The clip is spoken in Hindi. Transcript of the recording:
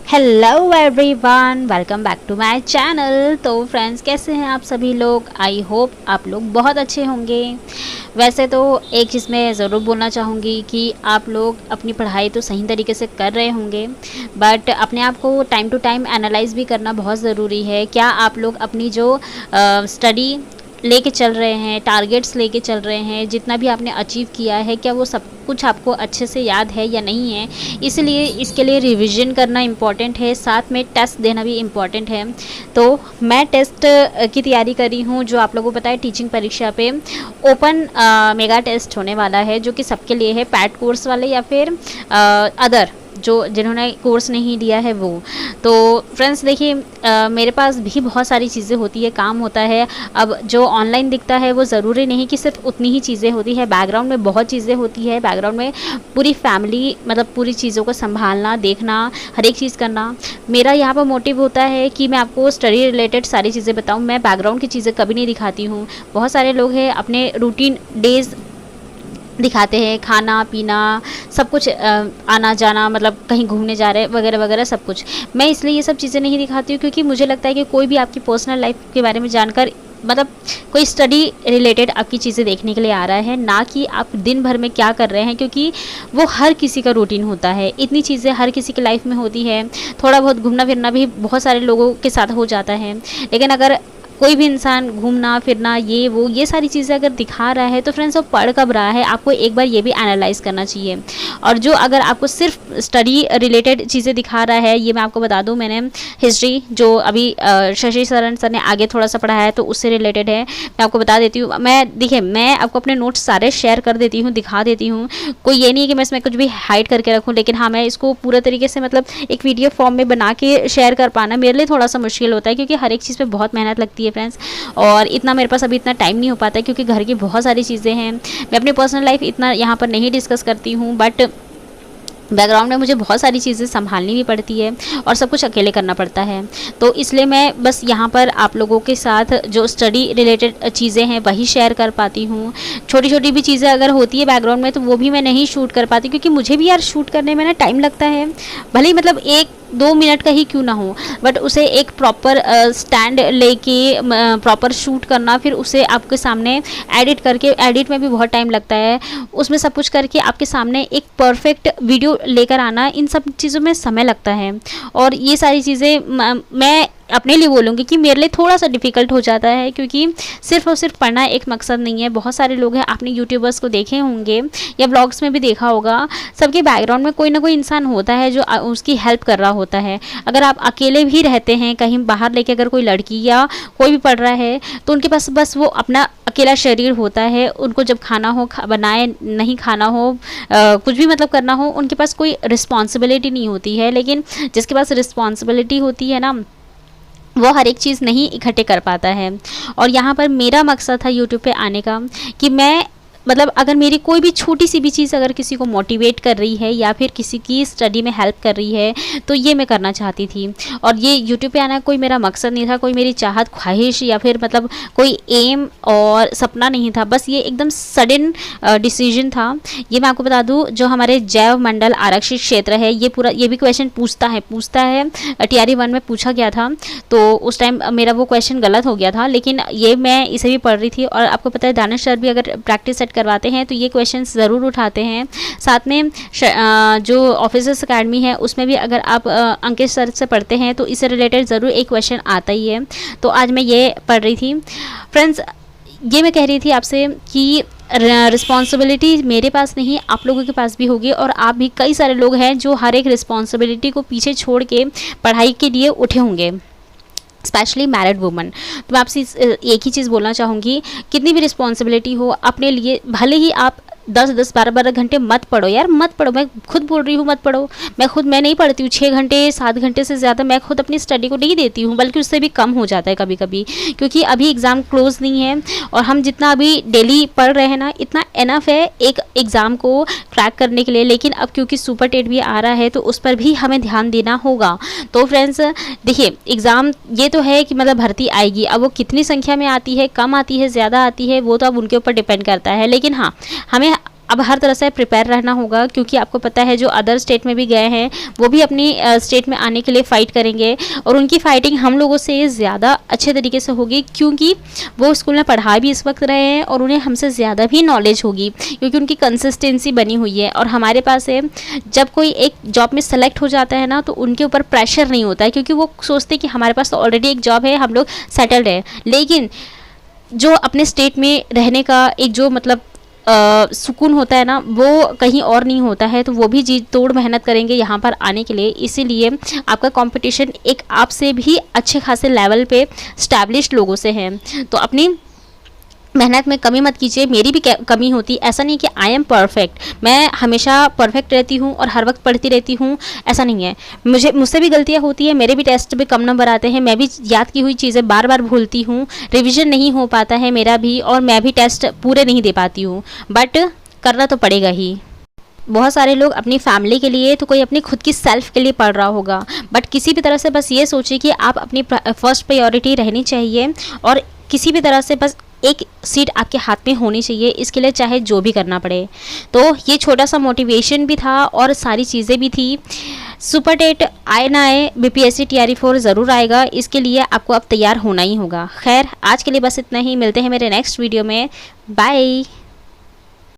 Hello everyone, welcome back to my channel. तो फ्रेंड्स, कैसे हैं आप सभी लोग? आई होप आप लोग बहुत अच्छे होंगे। वैसे तो एक चीज़ मैं ज़रूर बोलना चाहूँगी कि आप लोग अपनी पढ़ाई तो सही तरीके से कर रहे होंगे, बट अपने आप को टाइम टू टाइम एनालाइज भी करना बहुत ज़रूरी है। क्या आप लोग अपनी जो स्टडी लेके चल रहे हैं, टारगेट्स लेके चल रहे हैं, जितना भी आपने अचीव किया है, क्या वो सब कुछ आपको अच्छे से याद है या नहीं है? इसलिए इसके लिए रिवीजन करना इम्पॉर्टेंट है, साथ में टेस्ट देना भी इम्पॉर्टेंट है। तो मैं टेस्ट की तैयारी कर रही हूँ, जो आप लोगों को पता है टीचिंग परीक्षा पे ओपन मेगा टेस्ट होने वाला है, जो कि सबके लिए है, पैट कोर्स वाले या फिर अदर जो जिन्होंने कोर्स नहीं लिया है वो। तो फ्रेंड्स देखिए, मेरे पास भी बहुत सारी चीज़ें होती है, काम होता है। अब जो ऑनलाइन दिखता है वो ज़रूरी नहीं कि सिर्फ उतनी ही चीज़ें होती है, बैकग्राउंड में बहुत चीज़ें होती है। बैकग्राउंड में पूरी फैमिली, मतलब पूरी चीज़ों को संभालना, देखना, हर एक चीज़ करना। मेरा यहाँ पर मोटिव होता है कि मैं आपको स्टडी रिलेटेड सारी चीज़ें बताऊँ। मैं बैकग्राउंड की चीज़ें कभी नहीं दिखाती हूँ। बहुत सारे लोग हैं अपने रूटीन डेज़ दिखाते हैं, खाना पीना सब कुछ, आना जाना, मतलब कहीं घूमने जा रहे वगैरह वगैरह सब कुछ। मैं इसलिए ये सब चीज़ें नहीं दिखाती हूँ क्योंकि मुझे लगता है कि कोई भी आपकी पर्सनल लाइफ के बारे में जानकर, मतलब कोई स्टडी रिलेटेड आपकी चीज़ें देखने के लिए आ रहा है, ना कि आप दिन भर में क्या कर रहे हैं, क्योंकि वो हर किसी का रूटीन होता है। इतनी चीज़ें हर किसी की लाइफ में होती है। थोड़ा बहुत घूमना फिरना भी बहुत सारे लोगों के साथ हो जाता है, लेकिन अगर कोई भी इंसान घूमना फिरना ये सारी चीज़ें अगर दिखा रहा है तो फ्रेंड्स वो पढ़ कब रहा है, आपको एक बार ये भी एनालाइज करना चाहिए। और जो अगर आपको सिर्फ स्टडी रिलेटेड चीज़ें दिखा रहा है, ये मैं आपको बता दूं, मैंने हिस्ट्री जो अभी शशि शरण सर ने आगे थोड़ा सा पढ़ाया है तो उससे रिलेटेड है। मैं आपको बता देती हूँ, मैं आपको अपने नोट्स सारे शेयर कर देती हूँ, दिखा देती हूँ। कोई ये नहीं है कि मैं इसमें कुछ भी हाइड करके रखूँ, लेकिन हाँ, मैं इसको पूरा तरीके से, मतलब एक वीडियो फॉर्म में बना के शेयर कर पाना मेरे लिए थोड़ा सा मुश्किल होता है, क्योंकि हर एक चीज़ पे बहुत मेहनत लगती है फ्रेंड्स। और इतना मेरे पास अभी इतना टाइम नहीं हो पाता है, क्योंकि घर की बहुत सारी चीज़ें हैं। मैं अपनी पर्सनल लाइफ इतना यहाँ पर नहीं डिस्कस करती हूँ, बट बैकग्राउंड में मुझे बहुत सारी चीज़ें संभालनी भी पड़ती है और सब कुछ अकेले करना पड़ता है। तो इसलिए मैं बस यहाँ पर आप लोगों के साथ जो स्टडी रिलेटेड चीज़ें हैं वही शेयर कर पाती हूँ। छोटी छोटी भी चीज़ें अगर होती है बैकग्राउंड में तो वो भी मैं नहीं शूट कर पाती, क्योंकि मुझे भी यार शूट करने में ना टाइम लगता है। भले ही मतलब 1-2 मिनट का ही क्यों ना हो, बट उसे एक प्रॉपर स्टैंड लेके प्रॉपर शूट करना, फिर उसे आपके सामने एडिट करके, एडिट में भी बहुत टाइम लगता है, उसमें सब कुछ करके आपके सामने एक परफेक्ट वीडियो लेकर आना, इन सब चीज़ों में समय लगता है। और ये सारी चीज़ें मैं अपने लिए बोलूँगी कि मेरे लिए थोड़ा सा डिफ़िकल्ट हो जाता है, क्योंकि सिर्फ और सिर्फ पढ़ना एक मकसद नहीं है। बहुत सारे लोग हैं, आपने यूट्यूबर्स को देखे होंगे या ब्लॉग्स में भी देखा होगा, सबके बैकग्राउंड में कोई ना कोई इंसान होता है जो उसकी हेल्प कर रहा होता है। अगर आप अकेले भी रहते हैं कहीं बाहर लेके, अगर कोई लड़की या कोई भी पढ़ रहा है, तो उनके पास बस वो अपना अकेला शरीर होता है। उनको जब खाना हो बनाए, नहीं खाना हो, कुछ भी मतलब करना हो, उनके पास कोई रिस्पॉन्सिबिलिटी नहीं होती है। लेकिन जिसके पास रिस्पॉन्सिबिलिटी होती है ना, वो हर एक चीज़ नहीं इकट्ठे कर पाता है। और यहाँ पर मेरा मकसद था यूट्यूब पे आने का कि मैं, मतलब अगर मेरी कोई भी छोटी सी भी चीज़ अगर किसी को मोटिवेट कर रही है या फिर किसी की स्टडी में हेल्प कर रही है, तो ये मैं करना चाहती थी। और ये यूट्यूब पे आना कोई मेरा मकसद नहीं था, कोई मेरी चाहत, ख्वाहिश या फिर मतलब कोई एम और सपना नहीं था। बस ये एकदम सडन डिसीजन था। ये मैं आपको बता दूँ, जो हमारे जैव मंडल आरक्षित क्षेत्र है, ये भी क्वेश्चन पूछता है। TRE 1 में पूछा गया था, तो उस टाइम मेरा वो क्वेश्चन गलत हो गया था, लेकिन ये मैं इसे भी पढ़ रही थी। और आपको पता है, दानिश सर भी अगर प्रैक्टिस सेट करवाते हैं तो ये क्वेश्चंस ज़रूर उठाते हैं। साथ में जो ऑफिसर्स अकेडमी है उसमें भी अगर आप अंकित सर से पढ़ते हैं तो इससे रिलेटेड ज़रूर एक क्वेश्चन आता ही है। तो आज मैं ये पढ़ रही थी फ्रेंड्स। ये मैं कह रही थी आपसे कि रिस्पॉन्सिबिलिटी मेरे पास नहीं, आप लोगों के पास भी होगी। और आप भी, कई सारे लोग हैं जो हर एक रिस्पॉन्सिबिलिटी को पीछे छोड़ के पढ़ाई के लिए उठे होंगे, स्पेशली मैरिड वुमन। तो मैं आपसे एक ही चीज़ बोलना चाहूँगी, कितनी भी रिस्पॉन्सिबिलिटी हो अपने लिए, भले ही आप 10-10, 12-12 घंटे मत पढ़ो यार, मत पढ़ो। मैं खुद बोल रही हूँ मत पढ़ो। मैं नहीं पढ़ती हूँ 6 घंटे 7 घंटे से ज़्यादा मैं खुद अपनी स्टडी को नहीं देती हूँ, बल्कि उससे भी कम हो जाता है कभी कभी, क्योंकि अभी एग्ज़ाम क्लोज नहीं है। और हम जितना अभी डेली पढ़ रहे हैं ना, इतना एनफ है एक एग्ज़ाम को क्रैक करने के लिए। लेकिन अब क्योंकि सुपर टेट भी आ रहा है तो उस पर भी हमें ध्यान देना होगा। तो फ्रेंड्स देखिए, एग्ज़ाम ये तो है कि मतलब भर्ती आएगी, अब वो कितनी संख्या में आती है, कम आती है, ज़्यादा आती है, वो तो अब उनके ऊपर डिपेंड करता है। लेकिन हाँ, हमें अब हर तरह से प्रिपेयर रहना होगा, क्योंकि आपको पता है जो अदर स्टेट में भी गए हैं वो भी अपनी स्टेट में आने के लिए फ़ाइट करेंगे, और उनकी फ़ाइटिंग हम लोगों से ज़्यादा अच्छे तरीके से होगी, क्योंकि वो स्कूल में पढ़ा भी इस वक्त रहे हैं और उन्हें हमसे ज़्यादा भी नॉलेज होगी, क्योंकि उनकी कंसिस्टेंसी बनी हुई है। और हमारे पास है, जब कोई एक जॉब में सेलेक्ट हो जाता है ना, तो उनके ऊपर प्रेशर नहीं होता है, क्योंकि वो सोचते हैं कि हमारे पास तो ऑलरेडी एक जॉब है, हम लोग सेटल्ड है। लेकिन जो अपने स्टेट में रहने का एक जो मतलब सुकून होता है ना, वो कहीं और नहीं होता है, तो वो भी जी तोड़ मेहनत करेंगे यहाँ पर आने के लिए। इसीलिए आपका कंपटीशन एक आपसे भी अच्छे खासे लेवल पे स्टैब्लिश्ड लोगों से है। तो अपनी मेहनत में कमी मत कीजिए, मेरी भी कमी होती, ऐसा नहीं कि आई एम परफेक्ट, मैं हमेशा परफेक्ट रहती हूँ और हर वक्त पढ़ती रहती हूँ, ऐसा नहीं है। मुझसे भी गलतियाँ होती है, मेरे भी टेस्ट में कम नंबर आते हैं, मैं भी याद की हुई चीज़ें बार बार भूलती हूँ, रिविज़न नहीं हो पाता है मेरा भी, और मैं भी टेस्ट पूरे नहीं दे पाती हूँ, बट करना तो पड़ेगा ही। बहुत सारे लोग अपनी फैमिली के लिए, तो कोई अपनी खुद की सेल्फ के लिए पढ़ रहा होगा, बट किसी भी तरह से बस ये सोचिए कि आप अपनी फर्स्ट प्रायोरिटी रहनी चाहिए, और किसी भी तरह से बस एक सीट आपके हाथ में होनी चाहिए, इसके लिए चाहे जो भी करना पड़े। तो ये छोटा सा मोटिवेशन भी था और सारी चीज़ें भी थी। सुपर टेट आए ना आए, बीपीएससी टीआरई 4 ज़रूर आएगा, इसके लिए आपको अब तैयार होना ही होगा। खैर आज के लिए बस इतना ही, मिलते हैं मेरे नेक्स्ट वीडियो में। बाय।